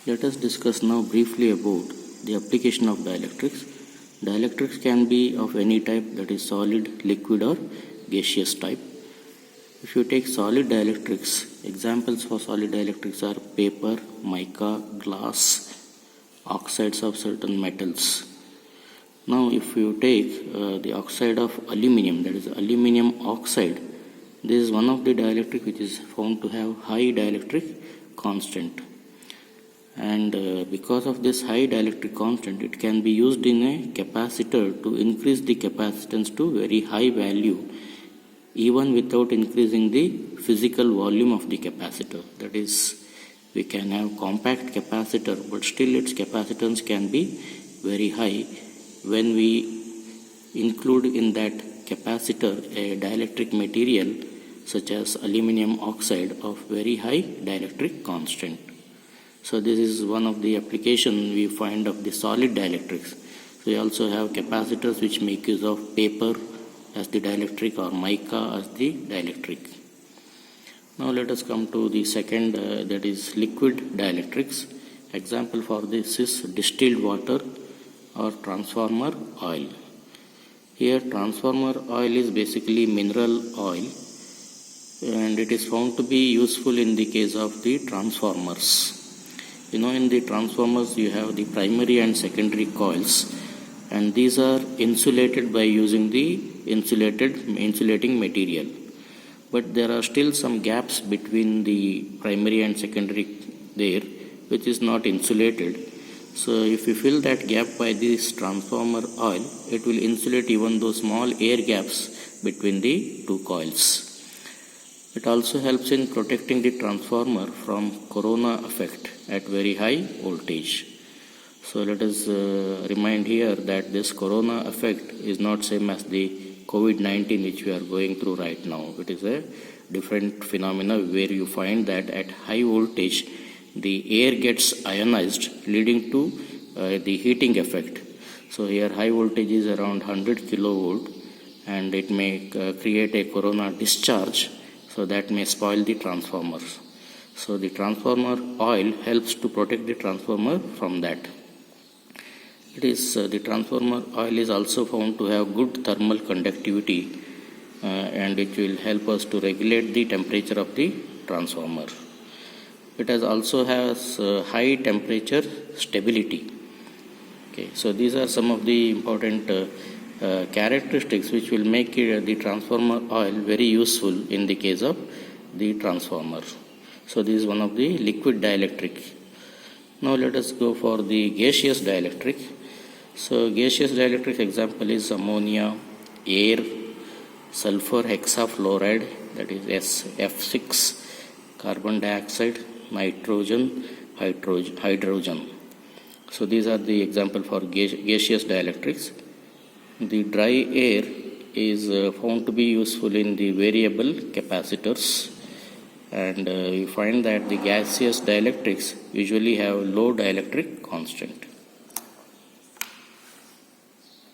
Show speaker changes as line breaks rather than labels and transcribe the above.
Let us discuss now briefly about the application of dielectrics. Dielectrics can be of any type, that is solid, liquid or gaseous type. If you take solid dielectrics, examples for solid dielectrics are paper, mica, glass, oxides of certain metals. Now if you take the oxide of aluminium, that is aluminium oxide, this is one of the dielectric which is found to have high dielectric constant. And because of this high dielectric constant, it can be used in a capacitor to increase the capacitance to very high value even without increasing the physical volume of the capacitor. That is, we can have compact capacitor but still its capacitance can be very high when we include in that capacitor a dielectric material such as aluminum oxide of very high dielectric constant. So this is one of the application we find of the solid dielectrics. We also have capacitors which make use of paper as the dielectric or mica as the dielectric. Now let us come to the second, that is liquid dielectrics. Example for this is distilled water or transformer oil. Here transformer oil is basically mineral oil and it is found to be useful in the case of the transformers. In the transformers you have the primary and secondary coils, and these are insulated by using the insulating material. But there are still some gaps between the primary and secondary there, which is not insulated. So if you fill that gap by this transformer oil, it will insulate even those small air gaps between the two coils. It also helps in protecting the transformer from corona effect at very high voltage. So let us remind here that this corona effect is not same as the COVID-19 which we are going through right now. It is a different phenomena where you find that at high voltage the air gets ionized, leading to the heating effect. So here high voltage is around 100 kilovolt and it may create a corona discharge. So that may spoil the transformers. So the transformer oil helps to protect the transformer from that. It is the transformer oil is also found to have good thermal conductivity and it will help us to regulate the temperature of the transformer. It also has high temperature stability. Okay, so these are some of the important characteristics which will make the transformer oil very useful in the case of the transformer. So this is one of the liquid dielectric. Now let us go for the gaseous dielectric. So gaseous dielectric example is ammonia, air, sulfur hexafluoride, that is SF6, carbon dioxide, nitrogen, hydrogen. So these are the example for gaseous dielectrics. The dry air is found to be useful in the variable capacitors, and you find that the gaseous dielectrics usually have low dielectric constant.